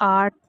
8,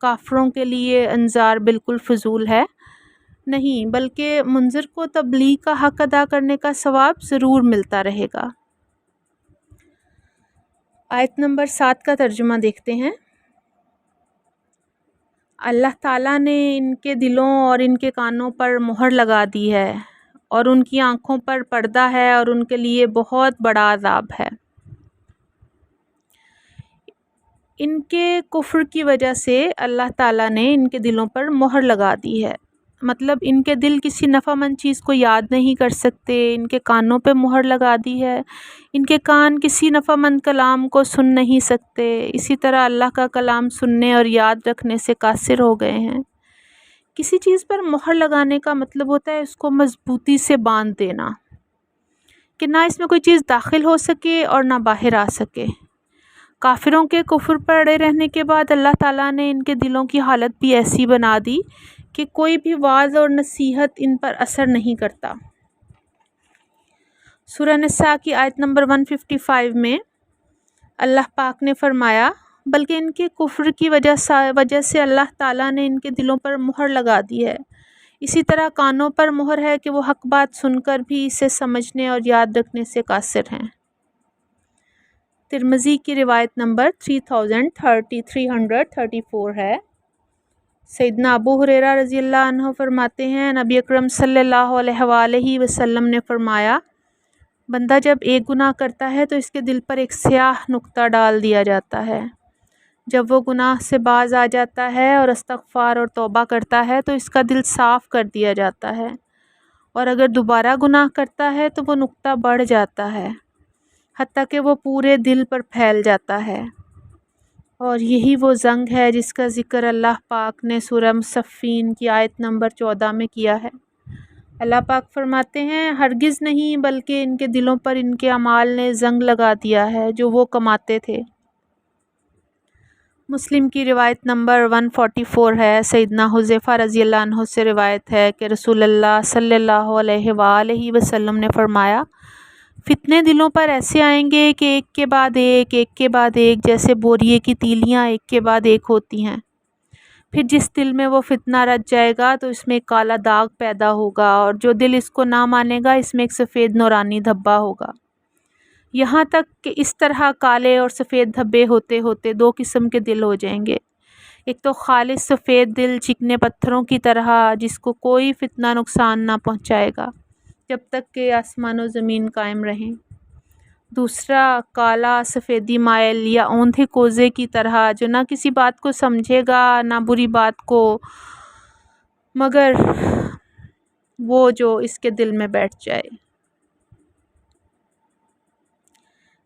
کافروں کے لیے انذار بالکل فضول ہے، نہیں، بلکہ منذر کو تبلیغ کا حق ادا کرنے کا ثواب ضرور ملتا رہے گا۔ آیت نمبر 7 کا ترجمہ دیکھتے ہیں۔ اللہ تعالیٰ نے ان کے دلوں اور ان کے کانوں پر مہر لگا دی ہے اور ان کی آنکھوں پر پردہ ہے اور ان کے لیے بہت بڑا عذاب ہے۔ ان کے کفر کی وجہ سے اللہ تعالیٰ نے ان کے دلوں پر مہر لگا دی ہے، مطلب ان کے دل کسی نفع مند چیز کو یاد نہیں کر سکتے، ان کے کانوں پہ مہر لگا دی ہے، ان کے کان کسی نفع مند کلام کو سن نہیں سکتے، اسی طرح اللہ کا کلام سننے اور یاد رکھنے سے قاصر ہو گئے ہیں۔ کسی چیز پر مہر لگانے کا مطلب ہوتا ہے اس کو مضبوطی سے باندھ دینا، کہ نہ اس میں کوئی چیز داخل ہو سکے اور نہ باہر آ سکے۔ کافروں کے کفر پر اڑے رہنے کے بعد اللہ تعالیٰ نے ان کے دلوں کی حالت بھی ایسی بنا دی کہ کوئی بھی وعظ اور نصیحت ان پر اثر نہیں کرتا۔ سورہ نساء کی آیت نمبر 155 میں اللہ پاک نے فرمایا، بلکہ ان کے کفر کی وجہ سے اللہ تعالیٰ نے ان کے دلوں پر مہر لگا دی ہے، اسی طرح کانوں پر مہر ہے کہ وہ حق بات سن کر بھی اسے سمجھنے اور یاد رکھنے سے قاصر ہیں۔ ترمذی کی روایت نمبر 3334 ہے۔ سیدنا ابو ہریرہ رضی اللہ عنہ فرماتے ہیں، نبی اکرم صلی اللہ علیہ وآلہ وسلم نے فرمایا، بندہ جب ایک گناہ کرتا ہے تو اس کے دل پر ایک سیاہ نقطہ ڈال دیا جاتا ہے، جب وہ گناہ سے باز آ جاتا ہے اور استغفار اور توبہ کرتا ہے تو اس کا دل صاف کر دیا جاتا ہے، اور اگر دوبارہ گناہ کرتا ہے تو وہ نقطہ بڑھ جاتا ہے حتیٰ کہ وہ پورے دل پر پھیل جاتا ہے، اور یہی وہ زنگ ہے جس کا ذکر اللہ پاک نے سورہ مصفین کی آیت نمبر 14 میں کیا ہے۔ اللہ پاک فرماتے ہیں، ہرگز نہیں بلکہ ان کے دلوں پر ان کے اعمال نے زنگ لگا دیا ہے جو وہ کماتے تھے۔ مسلم کی روایت نمبر 144 ہے۔ سیدنا حذیفہ رضی اللہ عنہ سے روایت ہے کہ رسول اللہ صلی اللہ علیہ وآلہ وسلم نے فرمایا، فتنے دلوں پر ایسے آئیں گے کہ ایک کے بعد ایک جیسے بوریے کی تیلیاں ایک کے بعد ایک ہوتی ہیں، پھر جس دل میں وہ فتنہ رچ جائے گا تو اس میں ایک کالا داغ پیدا ہوگا، اور جو دل اس کو نہ مانے گا اس میں ایک سفید نورانی دھبا ہوگا، یہاں تک کہ اس طرح کالے اور سفید دھبے ہوتے ہوتے دو قسم کے دل ہو جائیں گے، ایک تو خالص سفید دل چکنے پتھروں کی طرح جس کو کوئی فتنہ نقصان نہ پہنچائے گا جب تک کہ آسمان و زمین قائم رہیں، دوسرا کالا سفیدی مائل یا اوندھے کوزے کی طرح جو نہ کسی بات کو سمجھے گا نہ بری بات کو، مگر وہ جو اس کے دل میں بیٹھ جائے۔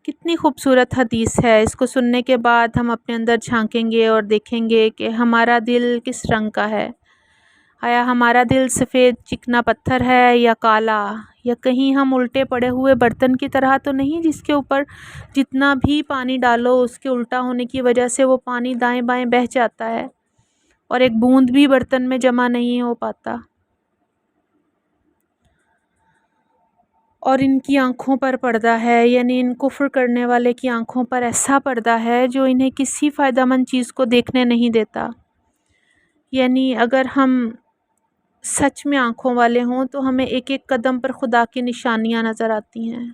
کتنی خوبصورت حدیث ہے، اس کو سننے کے بعد ہم اپنے اندر جھانکیں گے اور دیکھیں گے کہ ہمارا دل کس رنگ کا ہے، آیا ہمارا دل سفید چکنا پتھر ہے یا کالا، یا کہیں ہم الٹے پڑے ہوئے برتن کی طرح تو نہیں جس کے اوپر جتنا بھی پانی ڈالو اس کے الٹا ہونے کی وجہ سے وہ پانی دائیں بائیں بہہ جاتا ہے اور ایک بوند بھی برتن میں جمع نہیں ہو پاتا۔ اور ان کی آنکھوں پر پردہ ہے، یعنی ان کفر کرنے والے کی آنکھوں پر ایسا پردہ ہے جو انہیں کسی فائدہ مند چیز کو دیکھنے نہیں دیتا، یعنی اگر ہم سچ میں آنکھوں والے ہوں تو ہمیں ایک ایک قدم پر خدا کی نشانیاں نظر آتی ہیں۔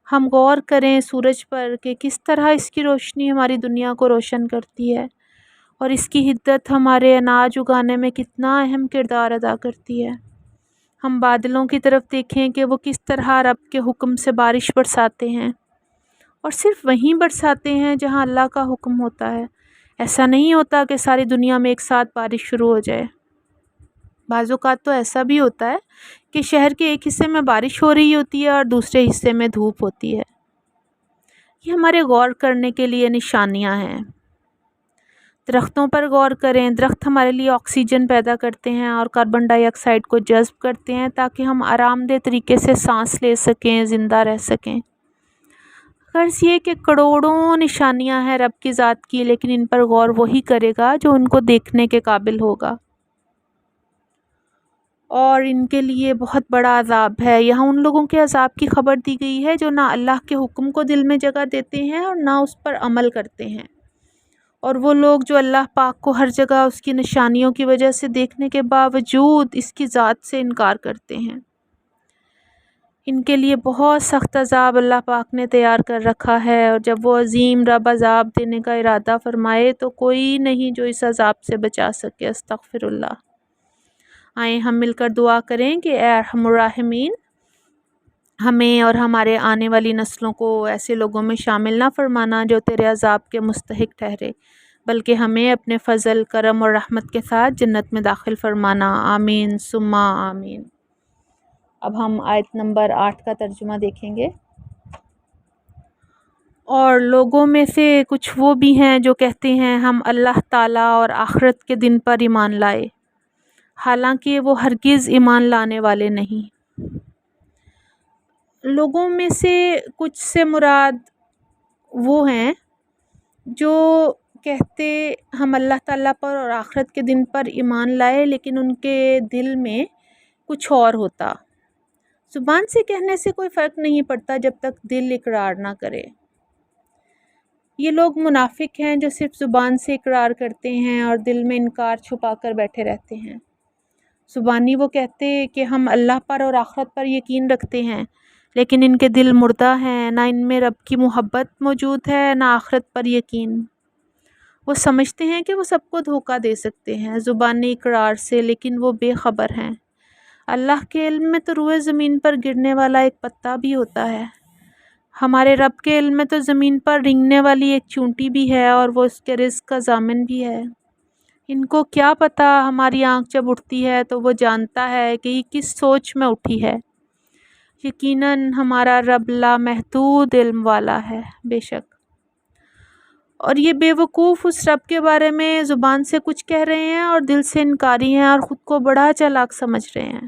ہم غور کریں سورج پر کہ کس طرح اس کی روشنی ہماری دنیا کو روشن کرتی ہے، اور اس کی حدت ہمارے اناج اگانے میں کتنا اہم کردار ادا کرتی ہے۔ ہم بادلوں کی طرف دیکھیں کہ وہ کس طرح رب کے حکم سے بارش برساتے ہیں، اور صرف وہیں برساتے ہیں جہاں اللہ کا حکم ہوتا ہے، ایسا نہیں ہوتا کہ ساری دنیا میں ایک ساتھ بارش شروع ہو جائے۔ بعض اوقات تو ایسا بھی ہوتا ہے کہ شہر کے ایک حصے میں بارش ہو رہی ہوتی ہے اور دوسرے حصے میں دھوپ ہوتی ہے۔ یہ ہمارے غور کرنے کے لیے نشانیاں ہیں۔ درختوں پر غور کریں، درخت ہمارے لیے آکسیجن پیدا کرتے ہیں اور کاربن ڈائی آکسائڈ کو جذب کرتے ہیں تاکہ ہم آرام دہ طریقے سے سانس لے سکیں، زندہ رہ سکیں۔ غرض یہ کہ کروڑوں نشانیاں ہیں رب کی ذات کی، لیکن ان پر غور وہی کرے گا جو ان کو دیکھنے کے قابل ہوگا، اور ان کے لیے بہت بڑا عذاب ہے۔ یہاں ان لوگوں کے عذاب کی خبر دی گئی ہے جو نہ اللہ کے حکم کو دل میں جگہ دیتے ہیں اور نہ اس پر عمل کرتے ہیں، اور وہ لوگ جو اللہ پاک کو ہر جگہ اس کی نشانیوں کی وجہ سے دیکھنے کے باوجود اس کی ذات سے انکار کرتے ہیں، ان کے لیے بہت سخت عذاب اللہ پاک نے تیار کر رکھا ہے، اور جب وہ عظیم رب عذاب دینے کا ارادہ فرمائے تو کوئی نہیں جو اس عذاب سے بچا سکے۔ استغفر اللہ۔ آئیں ہم مل کر دعا کریں کہ اے ارحم الراحمین، ہمیں اور ہمارے آنے والی نسلوں کو ایسے لوگوں میں شامل نہ فرمانا جو تیرے عذاب کے مستحق ٹھہرے، بلکہ ہمیں اپنے فضل، کرم اور رحمت کے ساتھ جنت میں داخل فرمانا۔ آمین ثم آمین۔ اب ہم آیت نمبر 8 کا ترجمہ دیکھیں گے۔ اور لوگوں میں سے کچھ وہ بھی ہیں جو کہتے ہیں ہم اللہ تعالیٰ اور آخرت کے دن پر ایمان لائے، حالانکہ وہ ہرگز ایمان لانے والے نہیں۔ لوگوں میں سے کچھ سے مراد وہ ہیں جو کہتے ہم اللہ تعالیٰ پر اور آخرت کے دن پر ایمان لائے، لیکن ان کے دل میں کچھ اور ہوتا۔ زبان سے کہنے سے کوئی فرق نہیں پڑتا جب تک دل اقرار نہ کرے۔ یہ لوگ منافق ہیں جو صرف زبان سے اقرار کرتے ہیں اور دل میں انکار چھپا کر بیٹھے رہتے ہیں۔ زبانی وہ کہتے کہ ہم اللہ پر اور آخرت پر یقین رکھتے ہیں، لیکن ان کے دل مردہ ہیں، نہ ان میں رب کی محبت موجود ہے نہ آخرت پر یقین۔ وہ سمجھتے ہیں کہ وہ سب کو دھوکہ دے سکتے ہیں زبانی اقرار سے، لیکن وہ بے خبر ہیں۔ اللہ کے علم میں تو روئے زمین پر گرنے والا ایک پتا بھی ہوتا ہے۔ ہمارے رب کے علم میں تو زمین پر رینگنے والی ایک چونٹی بھی ہے، اور وہ اس کے رزق کا ضامن بھی ہے۔ ان کو کیا پتا، ہماری آنکھ جب اٹھتی ہے تو وہ جانتا ہے کہ یہ کس سوچ میں اٹھی ہے۔ یقیناً ہمارا رب لامحدود علم والا ہے، بے شک۔ اور یہ بے وقوف اس رب کے بارے میں زبان سے کچھ کہہ رہے ہیں اور دل سے انکاری ہیں، اور خود کو بڑا چالاک سمجھ رہے ہیں۔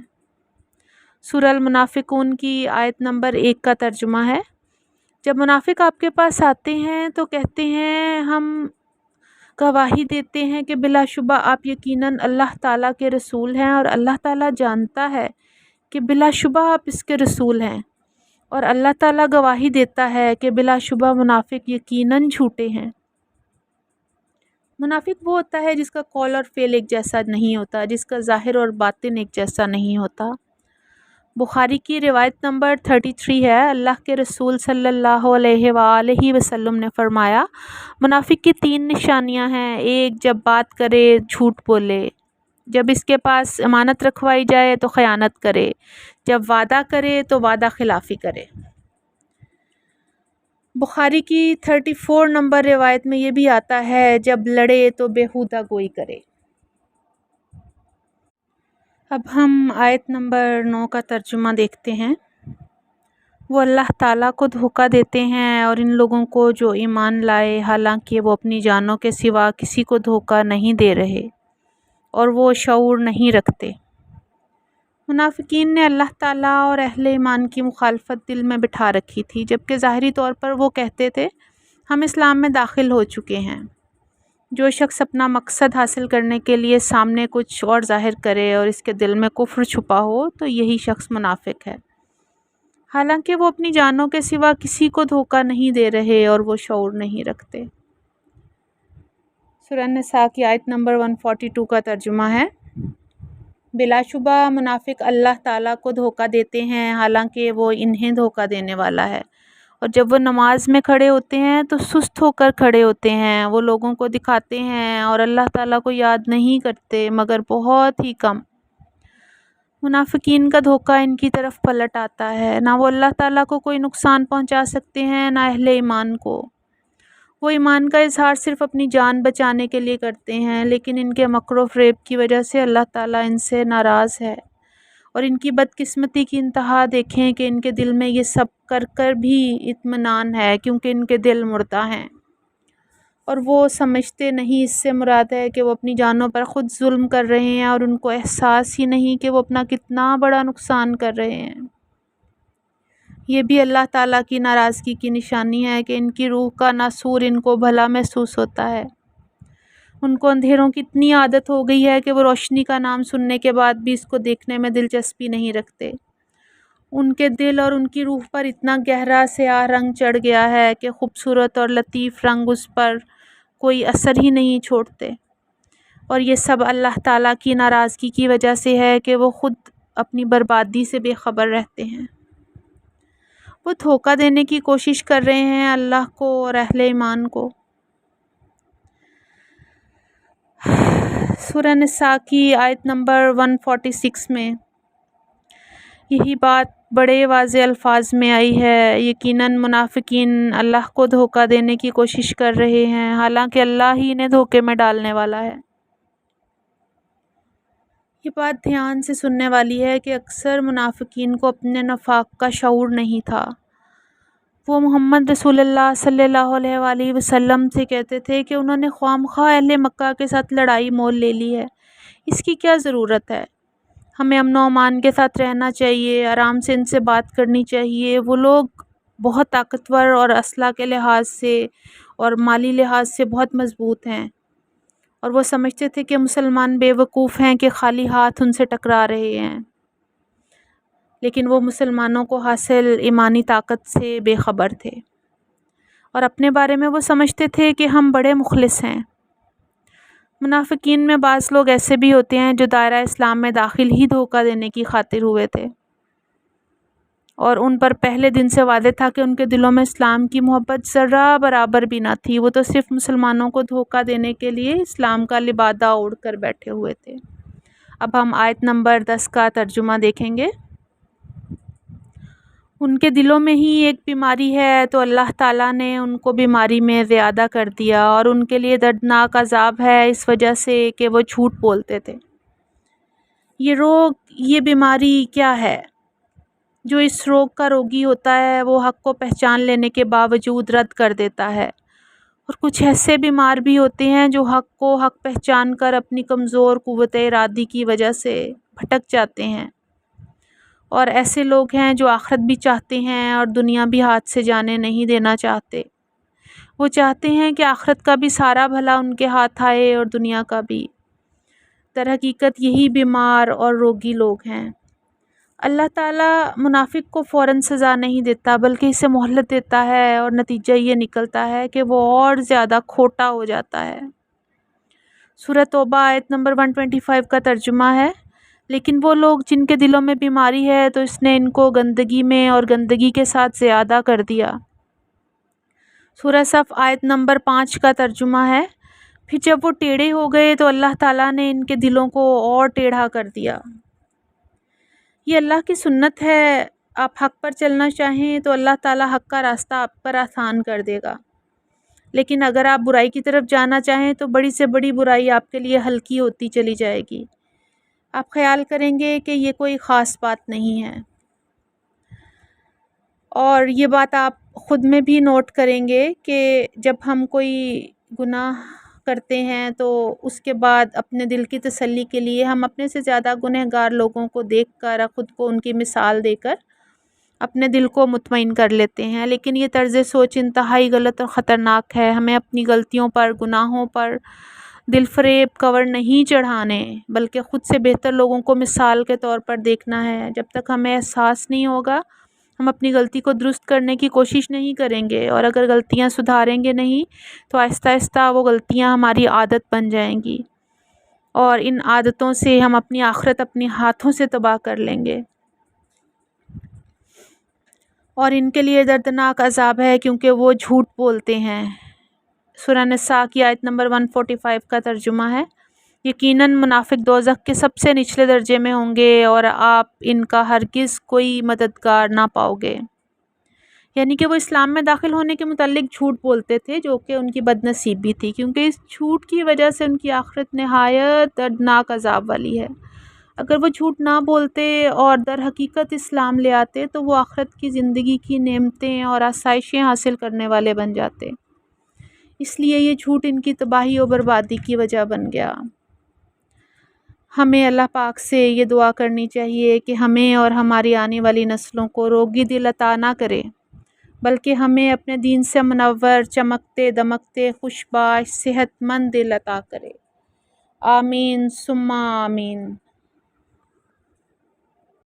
سورہ المنافقون کی آیت نمبر 1 کا ترجمہ ہے۔ جب منافق آپ کے پاس آتے ہیں تو کہتے ہیں ہم گواہی دیتے ہیں کہ بلا شبہ آپ یقیناً اللہ تعالیٰ کے رسول ہیں، اور اللہ تعالیٰ جانتا ہے کہ بلا شبہ آپ اس کے رسول ہیں، اور اللہ تعالیٰ گواہی دیتا ہے کہ بلا شبہ منافق یقیناً جھوٹے ہیں۔ منافق وہ ہوتا ہے جس کا قول اور فعل ایک جیسا نہیں ہوتا، جس کا ظاہر اور باطن ایک جیسا نہیں ہوتا۔ بخاری کی روایت نمبر 33 ہے، اللہ کے رسول صلی اللہ علیہ وآلہ وسلم نے فرمایا، منافق کی 3 نشانیاں ہیں۔ ایک، جب بات کرے جھوٹ بولے، جب اس کے پاس امانت رکھوائی جائے تو خیانت کرے، جب وعدہ کرے تو وعدہ خلافی کرے۔ بخاری کی 34 نمبر روایت میں یہ بھی آتا ہے، جب لڑے تو بیہودہ گوئی کرے۔ اب ہم آیت نمبر 9 کا ترجمہ دیکھتے ہیں۔ وہ اللہ تعالیٰ کو دھوکہ دیتے ہیں اور ان لوگوں کو جو ایمان لائے، حالانکہ وہ اپنی جانوں کے سوا کسی کو دھوکہ نہیں دے رہے اور وہ شعور نہیں رکھتے۔ منافقین نے اللہ تعالیٰ اور اہل ایمان کی مخالفت دل میں بٹھا رکھی تھی، جبکہ ظاہری طور پر وہ کہتے تھے ہم اسلام میں داخل ہو چکے ہیں۔ جو شخص اپنا مقصد حاصل کرنے کے لیے سامنے کچھ اور ظاہر کرے اور اس کے دل میں کفر چھپا ہو تو یہی شخص منافق ہے، حالانکہ وہ اپنی جانوں کے سوا کسی کو دھوکہ نہیں دے رہے اور وہ شعور نہیں رکھتے۔ سورہ النساء کی آیت نمبر 142 کا ترجمہ ہے، بلا شبہ منافق اللہ تعالیٰ کو دھوکہ دیتے ہیں، حالانکہ وہ انہیں دھوکہ دینے والا ہے، اور جب وہ نماز میں کھڑے ہوتے ہیں تو سست ہو کر کھڑے ہوتے ہیں، وہ لوگوں کو دکھاتے ہیں اور اللہ تعالیٰ کو یاد نہیں کرتے مگر بہت ہی کم۔ منافقین کا دھوکہ ان کی طرف پلٹ آتا ہے، نہ وہ اللہ تعالیٰ کو کوئی نقصان پہنچا سکتے ہیں نہ اہل ایمان کو۔ وہ ایمان کا اظہار صرف اپنی جان بچانے کے لیے کرتے ہیں، لیکن ان کے مکر و فریب کی وجہ سے اللہ تعالیٰ ان سے ناراض ہے، اور ان کی بدقسمتی کی انتہا دیکھیں کہ ان کے دل میں یہ سب کر کر بھی اطمینان ہے، کیونکہ ان کے دل مردہ ہیں اور وہ سمجھتے نہیں۔ اس سے مراد ہے کہ وہ اپنی جانوں پر خود ظلم کر رہے ہیں اور ان کو احساس ہی نہیں کہ وہ اپنا کتنا بڑا نقصان کر رہے ہیں۔ یہ بھی اللہ تعالیٰ کی ناراضگی کی نشانی ہے کہ ان کی روح کا ناسور ان کو بھلا محسوس ہوتا ہے۔ ان کو اندھیروں کی اتنی عادت ہو گئی ہے کہ وہ روشنی کا نام سننے کے بعد بھی اس کو دیکھنے میں دلچسپی نہیں رکھتے۔ ان کے دل اور ان کی روح پر اتنا گہرا سیاہ رنگ چڑھ گیا ہے کہ خوبصورت اور لطیف رنگ اس پر کوئی اثر ہی نہیں چھوڑتے، اور یہ سب اللہ تعالیٰ کی ناراضگی کی وجہ سے ہے کہ وہ خود اپنی بربادی سے بے خبر رہتے ہیں۔ وہ دھوکہ دینے کی کوشش کر رہے ہیں اللہ کو اور اہل ایمان کو۔ سورہ نساء کی آیت نمبر 146 میں یہی بات بڑے واضح الفاظ میں آئی ہے۔ یقیناً منافقین اللہ کو دھوکہ دینے کی کوشش کر رہے ہیں، حالانکہ اللہ ہی انہیں دھوکے میں ڈالنے والا ہے۔ یہ بات دھیان سے سننے والی ہے کہ اکثر منافقین کو اپنے نفاق کا شعور نہیں تھا۔ وہ محمد رسول اللہ صلی اللہ علیہ وآلہ وسلم سے کہتے تھے کہ انہوں نے خواہ مخواہ اہل مکہ کے ساتھ لڑائی مول لے لی ہے، اس کی کیا ضرورت ہے؟ ہمیں امن و امان کے ساتھ رہنا چاہیے، آرام سے ان سے بات کرنی چاہیے۔ وہ لوگ بہت طاقتور اور اسلحہ کے لحاظ سے اور مالی لحاظ سے بہت مضبوط ہیں، اور وہ سمجھتے تھے کہ مسلمان بے وقوف ہیں کہ خالی ہاتھ ان سے ٹکرا رہے ہیں، لیکن وہ مسلمانوں کو حاصل ایمانی طاقت سے بے خبر تھے، اور اپنے بارے میں وہ سمجھتے تھے کہ ہم بڑے مخلص ہیں۔ منافقین میں بعض لوگ ایسے بھی ہوتے ہیں جو دائرہ اسلام میں داخل ہی دھوکہ دینے کی خاطر ہوئے تھے، اور ان پر پہلے دن سے واضح تھا کہ ان کے دلوں میں اسلام کی محبت ذرہ برابر بھی نہ تھی، وہ تو صرف مسلمانوں کو دھوکہ دینے کے لیے اسلام کا لبادہ اوڑھ کر بیٹھے ہوئے تھے۔ اب ہم آیت نمبر 10 کا ترجمہ دیکھیں گے۔ ان کے دلوں میں ہی ایک بیماری ہے تو اللہ تعالیٰ نے ان کو بیماری میں زیادہ کر دیا، اور ان کے لیے دردناک عذاب ہے اس وجہ سے کہ وہ جھوٹ بولتے تھے۔ یہ روگ، یہ بیماری کیا ہے؟ جو اس روگ کا روگی ہوتا ہے وہ حق کو پہچان لینے کے باوجود رد کر دیتا ہے، اور کچھ ایسے بیمار بھی ہوتے ہیں جو حق کو حق پہچان کر اپنی کمزور قوت ارادی کی وجہ سے بھٹک جاتے ہیں، اور ایسے لوگ ہیں جو آخرت بھی چاہتے ہیں اور دنیا بھی ہاتھ سے جانے نہیں دینا چاہتے۔ وہ چاہتے ہیں کہ آخرت کا بھی سارا بھلا ان کے ہاتھ آئے اور دنیا کا بھی۔ در حقیقت یہی بیمار اور روگی لوگ ہیں۔ اللہ تعالیٰ منافق کو فوراً سزا نہیں دیتا بلکہ اسے مہلت دیتا ہے، اور نتیجہ یہ نکلتا ہے کہ وہ اور زیادہ کھوٹا ہو جاتا ہے۔ سورہ توبہ آیت نمبر 125 کا ترجمہ ہے، لیکن وہ لوگ جن کے دلوں میں بیماری ہے تو اس نے ان کو گندگی میں اور گندگی کے ساتھ زیادہ کر دیا۔ سورہ صف آیت نمبر 5 کا ترجمہ ہے، پھر جب وہ ٹیڑھے ہو گئے تو اللہ تعالیٰ نے ان کے دلوں کو اور ٹیڑھا کر دیا۔ یہ اللہ کی سنت ہے، آپ حق پر چلنا چاہیں تو اللہ تعالیٰ حق کا راستہ آپ پر آسان کر دے گا، لیکن اگر آپ برائی کی طرف جانا چاہیں تو بڑی سے بڑی برائی آپ کے لیے ہلکی ہوتی چلی جائے گی۔ آپ خیال کریں گے کہ یہ کوئی خاص بات نہیں ہے، اور یہ بات آپ خود میں بھی نوٹ کریں گے کہ جب ہم کوئی گناہ کرتے ہیں تو اس کے بعد اپنے دل کی تسلی کے لیے ہم اپنے سے زیادہ گنہگار لوگوں کو دیکھ کر، خود کو ان کی مثال دے کر اپنے دل کو مطمئن کر لیتے ہیں، لیکن یہ طرز سوچ انتہائی غلط اور خطرناک ہے۔ ہمیں اپنی غلطیوں پر، گناہوں پر دل فریب کور نہیں چڑھانے، بلکہ خود سے بہتر لوگوں کو مثال کے طور پر دیکھنا ہے۔ جب تک ہمیں احساس نہیں ہوگا ہم اپنی غلطی کو درست کرنے کی کوشش نہیں کریں گے، اور اگر غلطیاں سدھاریں گے نہیں تو آہستہ آہستہ وہ غلطیاں ہماری عادت بن جائیں گی، اور ان عادتوں سے ہم اپنی آخرت اپنے ہاتھوں سے تباہ کر لیں گے، اور ان کے لیے دردناک عذاب ہے کیونکہ وہ جھوٹ بولتے ہیں۔ سورہ نساء کی آیت نمبر 145 کا ترجمہ ہے، یقیناً منافق دوزخ کے سب سے نچلے درجے میں ہوں گے اور آپ ان کا ہرگز کوئی مددگار نہ پاؤ گے۔ یعنی کہ وہ اسلام میں داخل ہونے کے متعلق جھوٹ بولتے تھے، جو کہ ان کی بد نصیبی تھی، کیونکہ اس جھوٹ کی وجہ سے ان کی آخرت نہایت دردناک عذاب والی ہے۔ اگر وہ جھوٹ نہ بولتے اور در حقیقت اسلام لے آتے تو وہ آخرت کی زندگی کی نعمتیں اور آسائشیں حاصل کرنے والے بن جاتے، اس لیے یہ جھوٹ ان کی تباہی و بربادی کی وجہ بن گیا۔ ہمیں اللہ پاک سے یہ دعا کرنی چاہیے کہ ہمیں اور ہماری آنے والی نسلوں کو روگی دل عطا نہ کرے، بلکہ ہمیں اپنے دین سے منور، چمکتے دمکتے، خوشباش، صحت مند دل عطا کرے۔ آمین ثم آمین۔